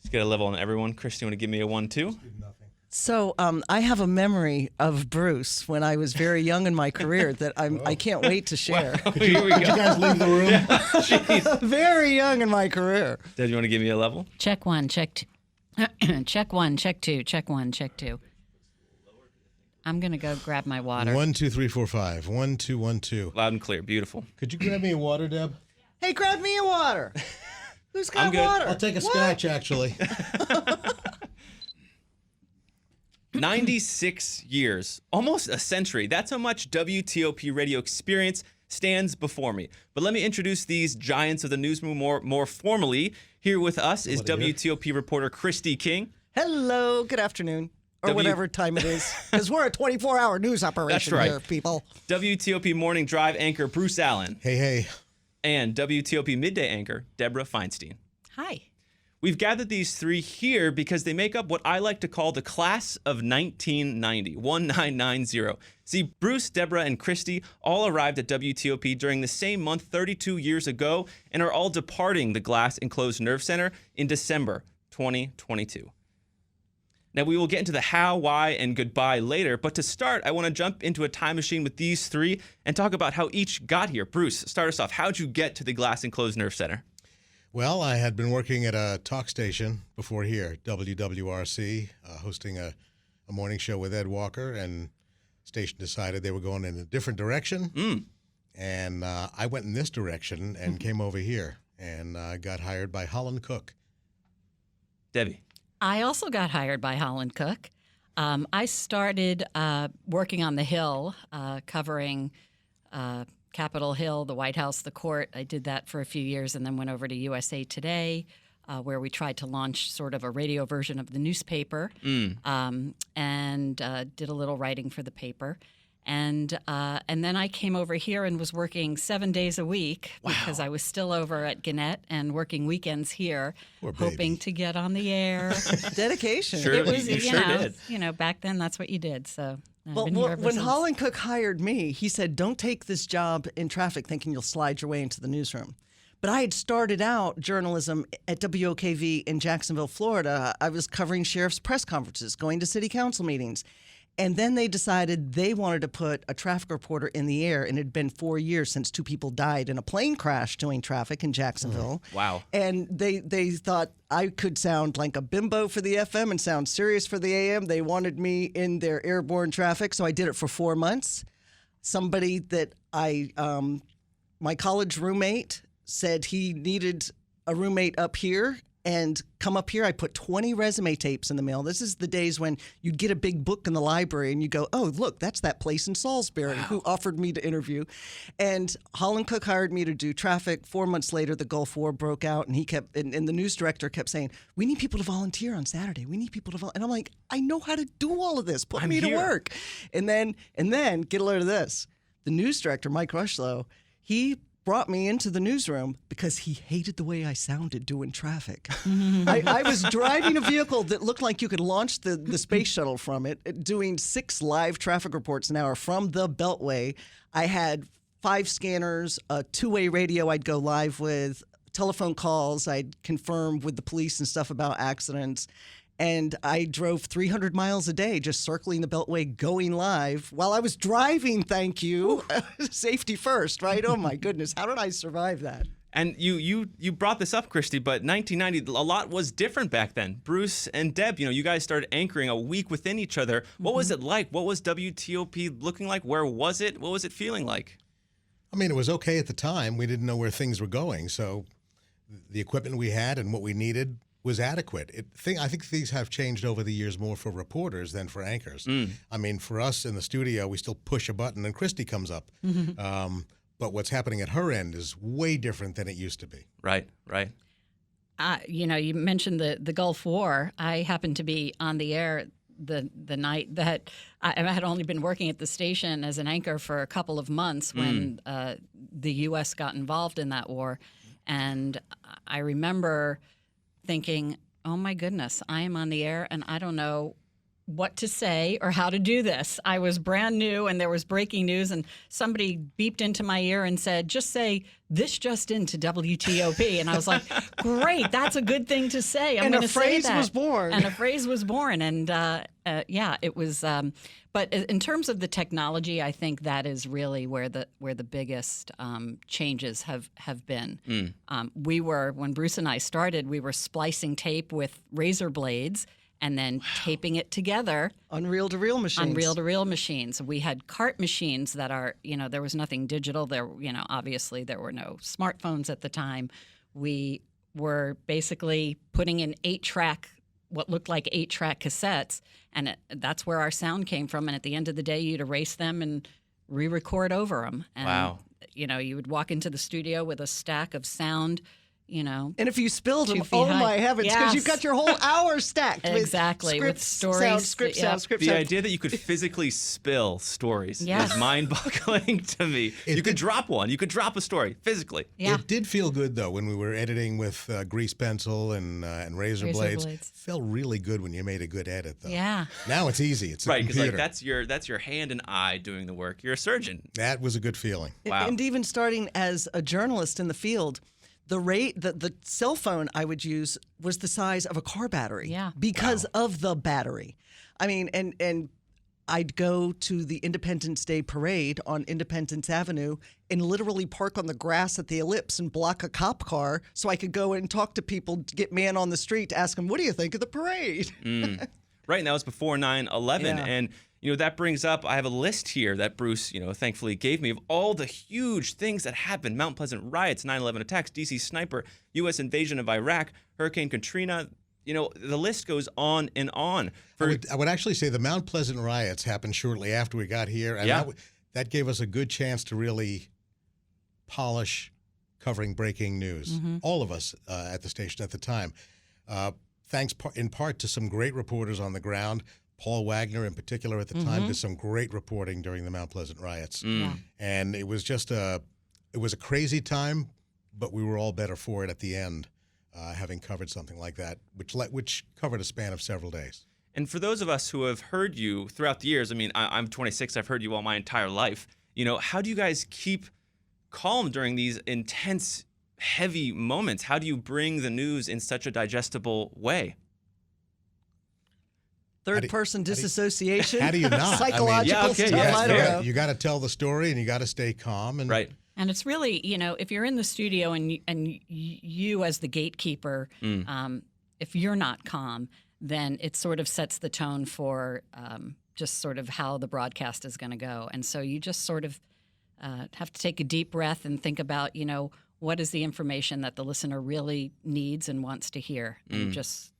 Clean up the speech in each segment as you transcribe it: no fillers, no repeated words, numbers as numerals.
Let's get a level on everyone. Kristi, you want to give me a 1, 2? So I have a memory of Bruce when I was very young in my career that I can't wait to share. Wow. Here we go. Did you guys leave the room? Jeez. Very young in my career. Deb, you want to give me a level? Check 1, check 2. Check 1, check 2, check 1, check 2. I'm going to go grab my water. 1, 2, 3, 4, 5. 1, 2, 1, 2. Loud and clear. Beautiful. Could you grab me a water, Deb? Hey, grab me a water. Who's got I'm good. water? I'll take a scratch, actually. 96 years, almost a century. That's how much WTOP radio experience stands before me. But let me introduce these giants of the newsroom more formally. Here with us is WTOP reporter Kristi King. Hello, good afternoon, or whatever time it is, because we're a 24-hour news operation That's right. here, people. WTOP Morning Drive anchor Bruce Allen. Hey, hey. And WTOP Midday anchor Debra Feinstein. Hi. We've gathered these three here because they make up what I like to call the class of 1990, 1990. See, Bruce, Debra, and Kristi all arrived at WTOP during the same month 32 years ago and are all departing the Glass Enclosed Nerve Center in December 2022. Now, we will get into the how, why, and goodbye later, but to start, I want to jump into a time machine with these three and talk about how each got here. Bruce, start us off. How'd you get to the Glass Enclosed Nerve Center? Well, I had been working at a talk station before here, WWRC, hosting a morning show with Ed Walker, and the station decided they were going in a different direction. And I went in this direction and came over here and got hired by Holland Cook. Debbie. I also got hired by Holland Cook. I started working on the Hill, covering Capitol Hill, the White House, the court. I did that for a few years and then went over to USA Today, where we tried to launch sort of a radio version of the newspaper and did a little writing for the paper. And then I came over here and was working 7 days a week because I was still over at Gannett and working weekends here, hoping to get on the air. Dedication. Sure, It was, you sure did. You know, back then that's what you did. So I've Well, been here ever when since. Holland Cook hired me, he said, don't take this job in traffic thinking you'll slide your way into the newsroom. But I had started out journalism at WOKV in Jacksonville, Florida. I was covering sheriff's press conferences, going to city council meetings. And then they decided they wanted to put a traffic reporter in the air, and it had been 4 years since 2 people died in a plane crash doing traffic in Jacksonville. Wow. And they thought I could sound like a bimbo for the FM and sound serious for the AM. They wanted me in their airborne traffic, so I did it for 4 months. Somebody that my college roommate said he needed a roommate up here and come up here. I put 20 resume tapes in the mail. This is the days when you'd get a big book in the library and you go, oh, look, that's that place in Salisbury who offered me to interview. And Holland Cook hired me to do traffic. 4 months later, the Gulf War broke out, and he kept, and the news director kept saying, we need people to volunteer on Saturday. We need people to volunteer. And I'm like, I know how to do all of this. Put me to work. And then get a load of this. The news director, Mike Rushlow, he brought me into the newsroom because he hated the way I sounded doing traffic. I was driving a vehicle that looked like you could launch the space shuttle from it, doing 6 live traffic reports an hour from the Beltway. I had 5 scanners, a 2-way radio I'd go live with, telephone calls I'd confirm with the police and stuff about accidents. And I drove 300 miles a day just circling the Beltway, going live while I was driving, thank you. Safety first, right? Oh, my goodness. How did I survive that? And you brought this up, Kristi, but 1990, a lot was different back then. Bruce and Deb, you guys started anchoring a week within each other. What was it like? What was WTOP looking like? Where was it? What was it feeling like? I mean, it was okay at the time. We didn't know where things were going, so the equipment we had and what we needed was adequate. I think things have changed over the years more for reporters than for anchors. I mean, for us in the studio, we still push a button and Kristi comes up. But what's happening at her end is way different than it used to be. Right. You mentioned the Gulf War. I happened to be on the air the night that I had only been working at the station as an anchor for a couple of months when the U.S. got involved in that war. And I remember thinking, oh, my goodness, I am on the air, and I don't know what to say or how to do this. I was brand new and there was breaking news and somebody beeped into my ear and said, just say, this just into WTOP. And I was like, great, that's a good thing to say. I'm And going a to say phrase that. was born. And a phrase was born. And yeah, it was. But in terms of the technology, I think that is really where the biggest changes have been. We were, when Bruce and I started, we were splicing tape with razor blades and then taping it together. On reel-to-reel machines. On reel-to-reel machines. We had cart machines that are, there was nothing digital. There, obviously there were no smartphones at the time. We were basically putting in 8-track, what looked like 8-track cassettes, and that's where our sound came from. And at the end of the day, you'd erase them and re-record over them. And, Wow. You would walk into the studio with a stack of sound, And if you spilled 2 them, feet oh high. my heavens, because Yes. you've got your whole hour stacked with Exactly, with scripts, stories. sound, script, Yep. sound, script, The sound. idea that you could physically spill stories Yes. is mind-boggling to me. You could drop one. You could drop a story physically. Yeah. It did feel good, though, when we were editing with grease pencil and razor blades. blades. Felt really good when you made a good edit, though. Yeah. Now it's easy. It's a Right, because computer. that's your hand and eye doing the work. You're a surgeon. That was a good feeling. Wow. And even starting as a journalist in the field, the cell phone I would use was the size of a car battery. Yeah. Because of the battery. I mean, and I'd go to the Independence Day parade on Independence Avenue and literally park on the grass at the Ellipse and block a cop car so I could go and talk to people, get man on the street to ask them, what do you think of the parade? Right, and that was before 9/11. Yeah. And, that brings up, I have a list here that Bruce, thankfully gave me of all the huge things that happened. Mount Pleasant riots, 9/11 attacks, D.C. sniper, U.S. invasion of Iraq, Hurricane Katrina. The list goes on and on. I would actually say the Mount Pleasant riots happened shortly after we got here, and that gave us a good chance to really polish covering breaking news. All of us at the station at the time. Thanks in part to some great reporters on the ground. Paul Wagner, in particular, at the time, did some great reporting during the Mount Pleasant riots. Yeah. And it was just it was a crazy time, but we were all better for it at the end, having covered something like that, which covered a span of several days. And for those of us who have heard you throughout the years, I mean, I'm 26, I've heard you all my entire life. How do you guys keep calm during these intense, heavy moments? How do you bring the news in such a digestible way? Third-person disassociation. How do you not? Psychological yeah, okay, stuff. yeah, I don't fair. know. You got to tell the story, and you got to stay calm. And Right. And it's really, if you're in the studio and you as the gatekeeper, if you're not calm, then it sort of sets the tone for just sort of how the broadcast is going to go. And so you just sort of have to take a deep breath and think about, what is the information that the listener really needs and wants to hear, and just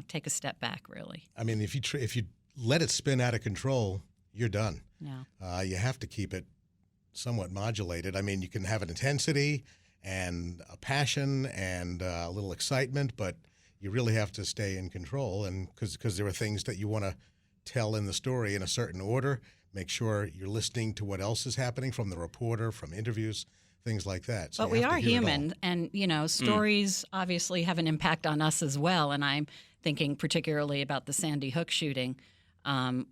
take a step back, really. I mean, if you let it spin out of control, you're done. Yeah. You have to keep it somewhat modulated. I mean, you can have an intensity and a passion and a little excitement, but you really have to stay in control. And because there are things that you want to tell in the story in a certain order, make sure you're listening to what else is happening from the reporter, from interviews, things like that. So But you we have to are hear it all. human, and stories obviously have an impact on us as well. And I'm thinking particularly about the Sandy Hook shooting,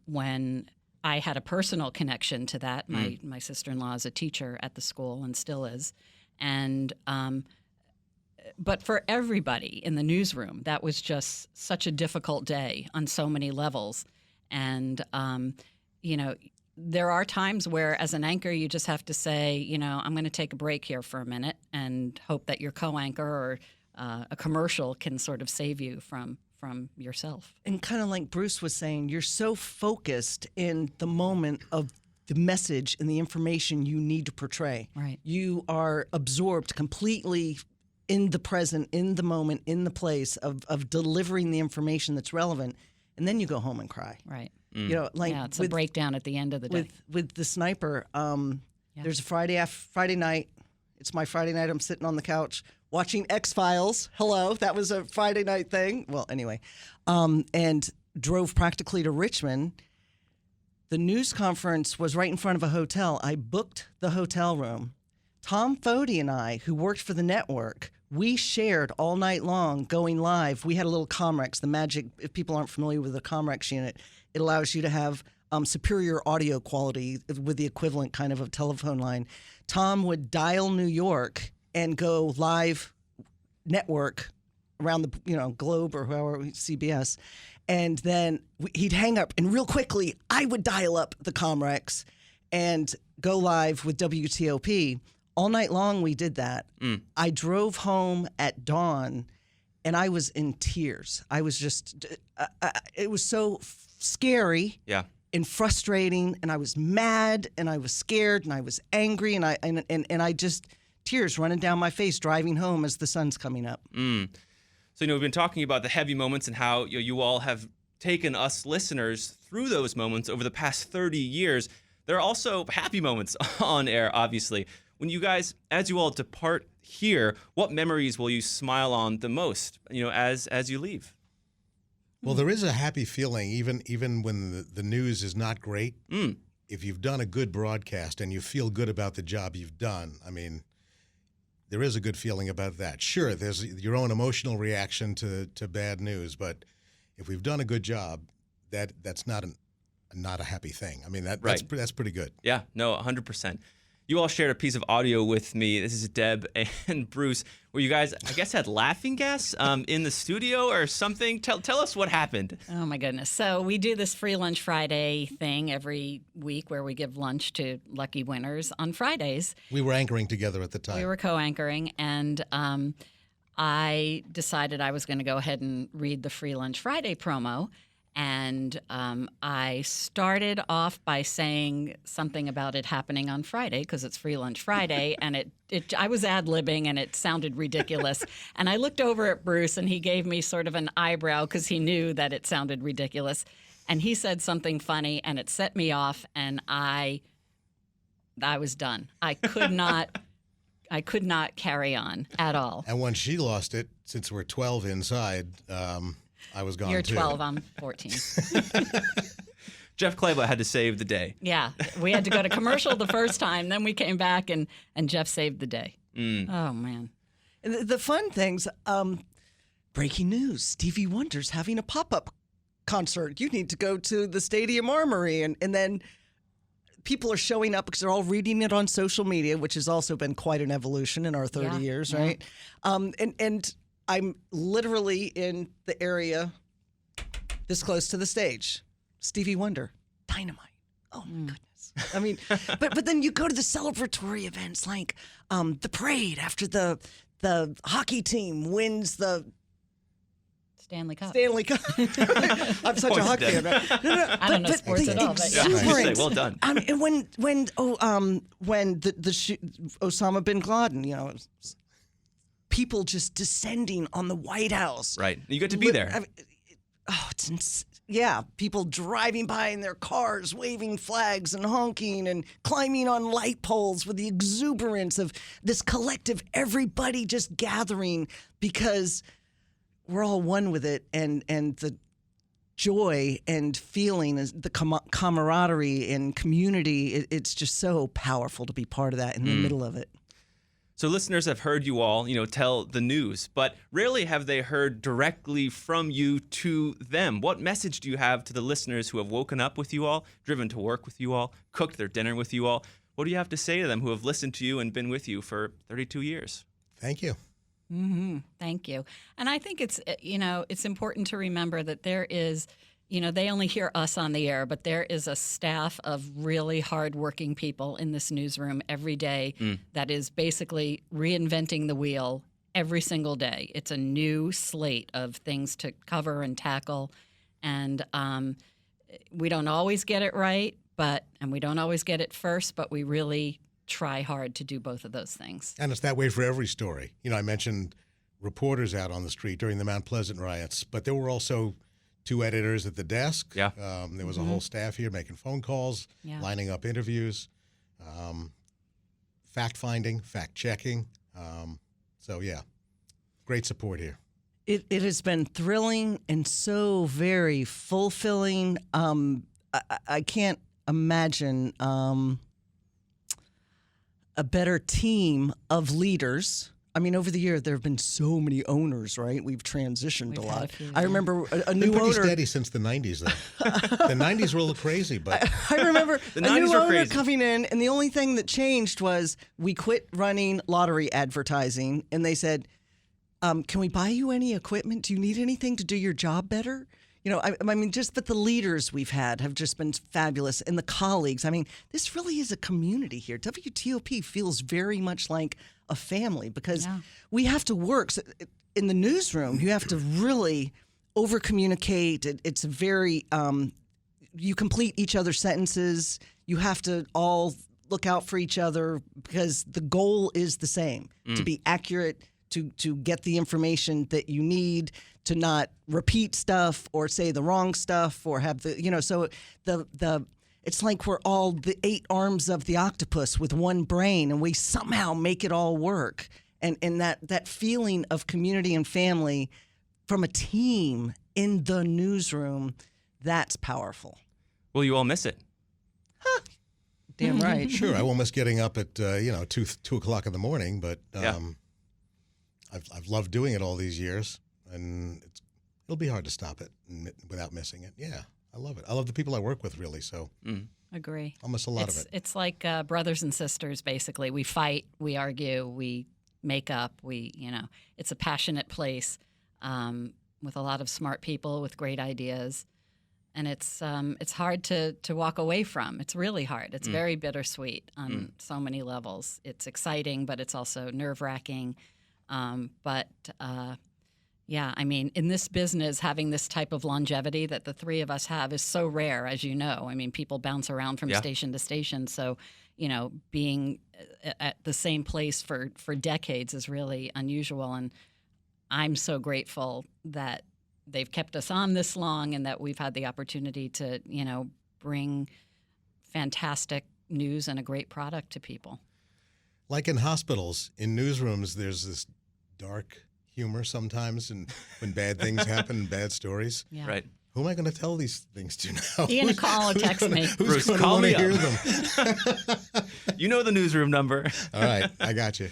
when I had a personal connection to that. My sister-in-law is a teacher at the school and still is, and but for everybody in the newsroom, that was just such a difficult day on so many levels, and there are times where, as an anchor, you just have to say, I'm going to take a break here for a minute and hope that your co-anchor or a commercial can sort of save you from yourself. And kind of like Bruce was saying, you're so focused in the moment of the message and the information you need to portray. Right. You are absorbed completely in the present, in the moment, in the place of delivering the information that's relevant, and then you go home and cry. Right. Like It's a breakdown at the end of the day. with the sniper. There's a Friday night. It's my Friday night. I'm sitting on the couch watching X-Files. Hello, that was a Friday night thing. Well, anyway, and drove practically to Richmond. The news conference was right in front of a hotel. I booked the hotel room. Tom Fody and I, who worked for the network, we shared all night long going live. We had a little Comrex, the magic, if people aren't familiar with the Comrex unit, it allows you to have superior audio quality with the equivalent kind of telephone line. Tom would dial New York and go live network around the globe or however, CBS, and then he'd hang up, and real quickly I would dial up the Comrex and go live with WTOP. All night long we did that. I drove home at dawn, and I was in tears. I was just, it was so scary. Yeah. And frustrating, and I was mad, and I was scared, and I was angry, and I just tears running down my face driving home as the sun's coming up. So, we've been talking about the heavy moments and how you all have taken us listeners through those moments over the past 30 years. There are also happy moments on air, obviously. When you guys, as you all depart here, what memories will you smile on the most, as you leave? Well, there is a happy feeling, even when the news is not great. If you've done a good broadcast and you feel good about the job you've done, I mean, there is a good feeling about that. Sure, there's your own emotional reaction to bad news, but if we've done a good job, that's not a happy thing. I mean, that's pretty good. Yeah, no, 100%. You all shared a piece of audio with me. This is Deb and Bruce, where you guys, I guess, had laughing gas in the studio or something. Tell us what happened. Oh, my goodness. So we do this Free Lunch Friday thing every week where we give lunch to lucky winners on Fridays. We were anchoring together at the time. We were co-anchoring, and I decided I was going to go ahead and read the Free Lunch Friday promo. And I started off by saying something about it happening on Friday because it's Free Lunch Friday, and I was ad-libbing, and it sounded ridiculous. And I looked over at Bruce, and he gave me sort of an eyebrow because he knew that it sounded ridiculous. And he said something funny, and it set me off, and I was done. I could not carry on at all. And when she lost it, since we're 12 inside, I was gone too. You're 12, I'm 14. Jeff Kleba had to save the day. Yeah, we had to go to commercial the first time, then we came back, and Jeff saved the day. Oh, man. And the fun things, breaking news, Stevie Wonder's having a pop-up concert. You need to go to the Stadium Armory. And then people are showing up because they're all reading it on social media, which has also been quite an evolution in our 30 years, right? And I'm literally in the area this close to the stage. Stevie Wonder, Dynamite. Oh, my goodness. I mean, but then you go to the celebratory events like the parade after the hockey team wins the Stanley Cup. I'm such a hockey fan. Right? No, I don't know sports at all. But Exuberance. Well done. And when the Osama bin Laden, people just descending on the White House. Right. You get to be there. I mean, yeah, people driving by in their cars, waving flags and honking and climbing on light poles with the exuberance of this collective, everybody just gathering because we're all one with it, and the joy and feeling, the camaraderie and community, it's just so powerful to be part of that in the middle of it. So listeners have heard you all, tell the news, but rarely have they heard directly from you to them. What message do you have to the listeners who have woken up with you all, driven to work with you all, cooked their dinner with you all? What do you have to say to them who have listened to you and been with you for 32 years? Thank you. Mm-hmm. Thank you. And I think it's important to remember that there is, they only hear us on the air, but there is a staff of really hardworking people in this newsroom every day that is basically reinventing the wheel every single day. It's a new slate of things to cover and tackle. And we don't always get it right, and we don't always get it first, but we really try hard to do both of those things. And it's that way for every story. I mentioned reporters out on the street during the Mount Pleasant riots, but there were also 2 editors at the desk. Yeah. There was a whole staff here making phone calls, lining up interviews, fact-finding, fact-checking. Great support here. It has been thrilling and so very fulfilling. I can't imagine a better team of leaders I mean, over the year, there have been so many owners, right? We've transitioned a We've had lot. a few, I yeah. remember a Been new pretty owner. steady since the 90s, though. The 90s were a little crazy, but I remember The a 90s new were owner crazy. coming in, and the only thing that changed was we quit running lottery advertising, and they said, can we buy you any equipment? Do you need anything to do your job better? You know, I mean, just that the leaders we've had have just been fabulous, and the colleagues. I mean, this really is a community here. WTOP feels very much like a family because we have to work. So in the newsroom, you have to really over-communicate. It's very, you complete each other's sentences. You have to all look out for each other because the goal is the same, to be accurate, to get the information that you need, to not repeat stuff or say the wrong stuff or have the, so the it's like we're all the 8 arms of the octopus with one brain and we somehow make it all work. And that feeling of community and family from a team in the newsroom, that's powerful. Will you all miss it? Damn right. sure, I won't miss getting up at 2 o'clock in the morning, but I've loved doing it all these years, and it'll be hard to stop it without missing it. Yeah, I love it. I love the people I work with, really, so Agree. I'll miss a lot of it. It's like brothers and sisters, basically. We fight, we argue, we make up. It's a passionate place with a lot of smart people with great ideas, and it's hard to walk away from. It's really hard. It's very bittersweet on so many levels. It's exciting, but it's also nerve-wracking. Yeah, I mean, in this business, having this type of longevity that the three of us have is so rare, as you know. I mean, people bounce around from station to station. So, being at the same place for decades is really unusual. And I'm so grateful that they've kept us on this long and that we've had the opportunity to, bring fantastic news and a great product to people. Like in hospitals, in newsrooms, there's this dark humor sometimes, and when bad things happen, bad stories. Yeah. Right. Who am I going to tell these things to now? You're going to call or text me. Who's Bruce, going to call want me to hear up. them? You know the newsroom number. All right, I got you.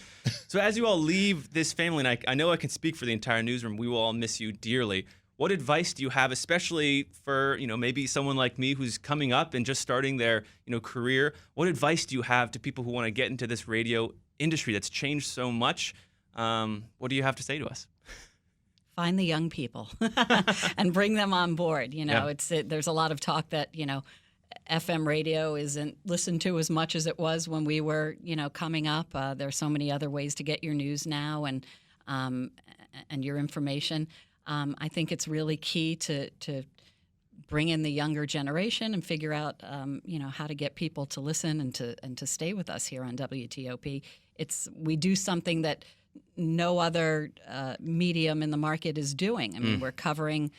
So as you all leave this family, and I know I can speak for the entire newsroom, we will all miss you dearly. What advice do you have, especially for, maybe someone like me who's coming up and just starting their, career? What advice do you have to people who want to get into this radio industry that's changed so much? What do you have to say to us? Find the young people and bring them on board. There's a lot of talk that, FM radio isn't listened to as much as it was when we were, coming up. There's so many other ways to get your news now and your information. I think it's really key to bring in the younger generation and figure out, how to get people to listen and to stay with us here on WTOP. We do something that no other medium in the market is doing. I mean, we're covering,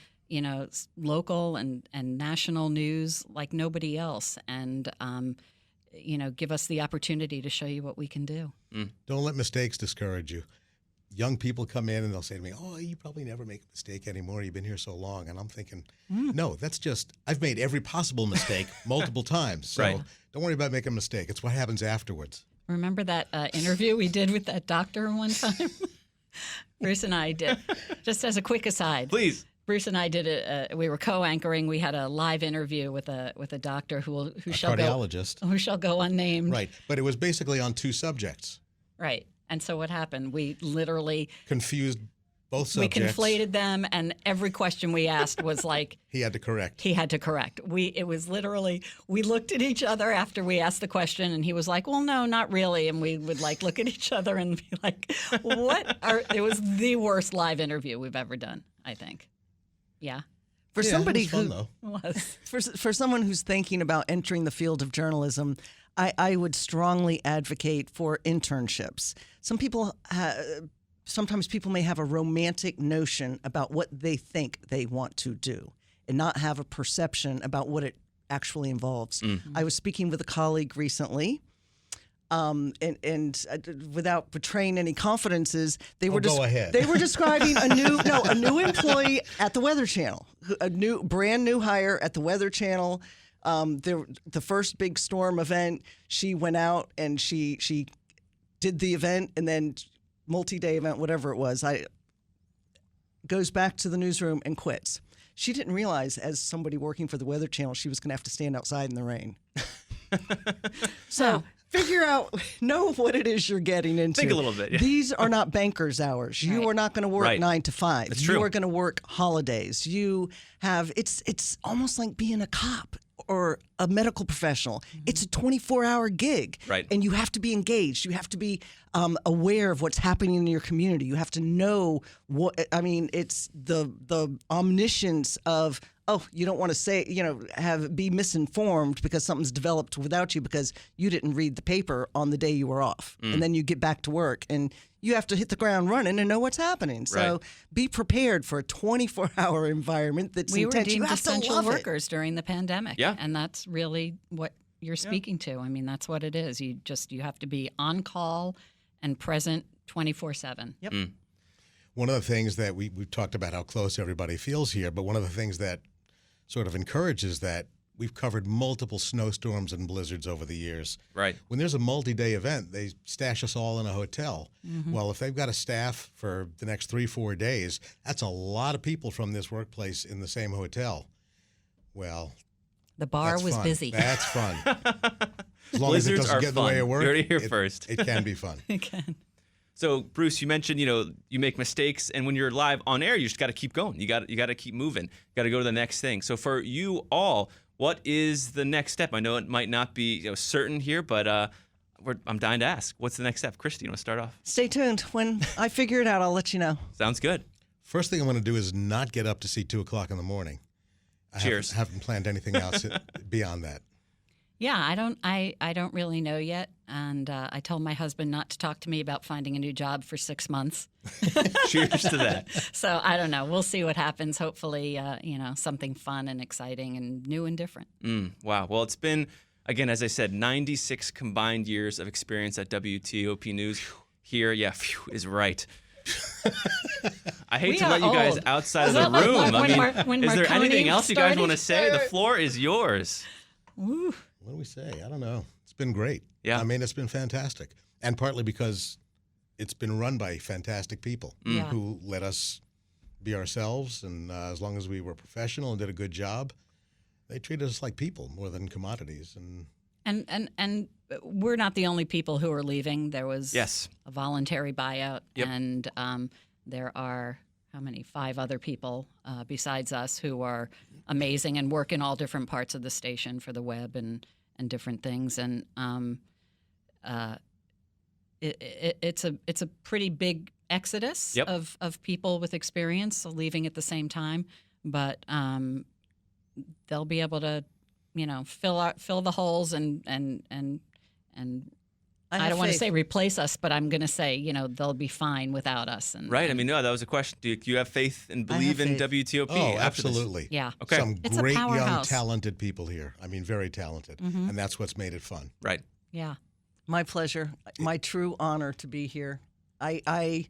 local and national news like nobody else, and give us the opportunity to show you what we can do. Don't let mistakes discourage you. Young people come in and they'll say to me, "Oh, you probably never make a mistake anymore. You've been here so long." And I'm thinking, no, that's just, I've made every possible mistake multiple times. So Right. don't worry about making a mistake. It's what happens afterwards. Remember that interview we did with that doctor one time? Bruce and I did. Just as a quick aside. Please. Bruce and I did it. We were co-anchoring. We had a live interview with a doctor who shall go unnamed. Right. But it was basically on 2 subjects. Right. And so what happened? We literally Confused both subjects. we conflated them, and every question we asked was like He had to correct. It was literally, we looked at each other after we asked the question, and he was like, "Well, no, not really." And we would look at each other and be like, it was the worst live interview we've ever done, I think. Yeah. For Yeah, somebody it was fun, who though. Was. for someone who's thinking about entering the field of journalism, I would strongly advocate for internships. Sometimes people may have a romantic notion about what they think they want to do and not have a perception about what it actually involves. I was speaking with a colleague recently, and without betraying any confidences, they were go ahead. They were describing a new employee at the Weather Channel, a brand new hire at the Weather Channel. The first big storm event, she went out and she did the event and then multi-day event, whatever it was, goes back to the newsroom and quits. She didn't realize, as somebody working for the Weather Channel, she was going to have to stand outside in the rain. So figure out, know what it is you're getting into. Think a little bit. Yeah. These are not banker's hours. You are not going to work 9 to 5. That's true. You are going to work holidays. You have, it's almost like being a cop or a medical professional. It's a 24-hour gig. Right. And you have to be engaged. You have to be aware of what's happening in your community. You have to know what, I mean, it's the omniscience of, oh, you don't want to say, be misinformed because something's developed without you because you didn't read the paper on the day you were off. And then you get back to work and you have to hit the ground running and know what's happening. So be prepared for a 24-hour environment that's we intense. were deemed You have to essential love workers during the pandemic. Yeah. And that's really what you're speaking to. I mean, that's what it is. You have to be on call and present 24/7. Yep. One of the things that we've talked about how close everybody feels here, but one of the things that sort of encourages that, we've covered multiple snowstorms and blizzards over the years. Right. When there's a multi-day event, they stash us all in a hotel. Well, if they've got a staff for the next 3-4 days, that's a lot of people from this workplace in the same hotel. Well, The bar that's was fun. busy. That's fun. As long as it Blizzards doesn't are get in the fun. way of work, You heard it here first. it can be fun. Again. So, Bruce, you mentioned, you make mistakes, and when you're live on air, you just got to keep going. You got to keep moving. You got to go to the next thing. So, for you all, what is the next step? I know it might not be certain here, but I'm dying to ask. What's the next step? Kristi, you want to start off? Stay tuned. When I figure it out, I'll let you know. Sounds good. First thing I'm going to do is not get up to see 2 o'clock in the morning. Cheers. I haven't planned anything else beyond that. Yeah, I don't really know yet, and I told my husband not to talk to me about finding a new job for 6 months. Cheers to that. So I don't know. We'll see what happens. Hopefully, something fun and exciting and new and different. Wow. Well, it's been, again, as I said, 96 combined years of experience at WTOP News. Here, is right. I hate to let you guys old. outside Is of the that like room. when Is there Marconi anything else you guys started? want to say? The floor is yours. Woo. What do we say? I don't know. It's been great. Yeah. I mean, it's been fantastic. And partly because it's been run by fantastic people Yeah. who let us be ourselves. And as long as we were professional and did a good job, they treated us like people more than commodities. And we're not the only people who are leaving. There was Yes. a voluntary buyout, Yep. and there are, 5 other people besides us who are amazing and work in all different parts of the station for the web and different things. And it's a pretty big exodus Yep. of people with experience leaving at the same time, but they'll be able to fill the holes and I don't want to say replace us, but I'm going to say, they'll be fine without us. Right. I mean, no, that was a question. Do you have faith and believe in faith. WTOP? Oh, after this? absolutely. Yeah. Okay. Some It's a great, young, powerhouse. talented people here. I mean, very talented. And that's what's made it fun. Right. Yeah. My pleasure. My true honor to be here. I've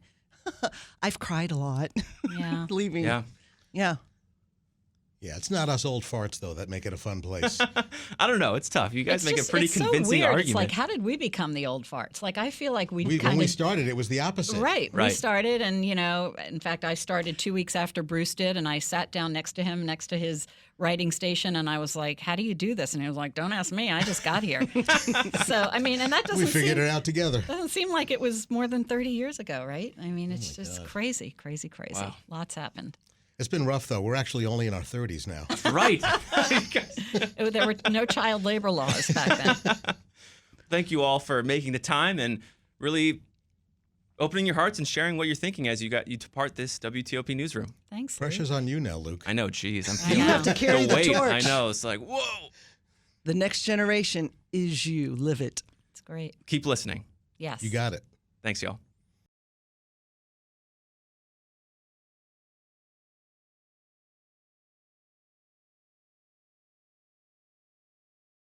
cried a lot Yeah. leaving. Yeah. Yeah. Yeah, it's not us old farts, though, that make it a fun place. I don't know. It's tough. You guys make a pretty it's convincing so weird. argument. It's like, how did we become the old farts? Like, I feel like when kind we of started, it was the opposite. Right. We Right. started, and, in fact, I started 2 weeks after Bruce did, and I sat down next to him, next to his writing station, and I was like, how do you do this? And he was like, don't ask me. I just got here. So, I mean, and that We figured it out together. doesn't seem like it was more than 30 years ago, right? I mean, it's just crazy, crazy, crazy. Wow. Lots happened. It's been rough, though. We're actually only in our 30s now. Right. There were no child labor laws back then. Thank you all for making the time and really opening your hearts and sharing what you're thinking as you depart this WTOP newsroom. Thanks. Pressure's on you now, Luke. I know, geez, I'm I feeling know. You have to carry the weight. torch. I know. It's like, whoa. The next generation is you. Live it. It's great. Keep listening. Yes. You got it. Thanks, y'all.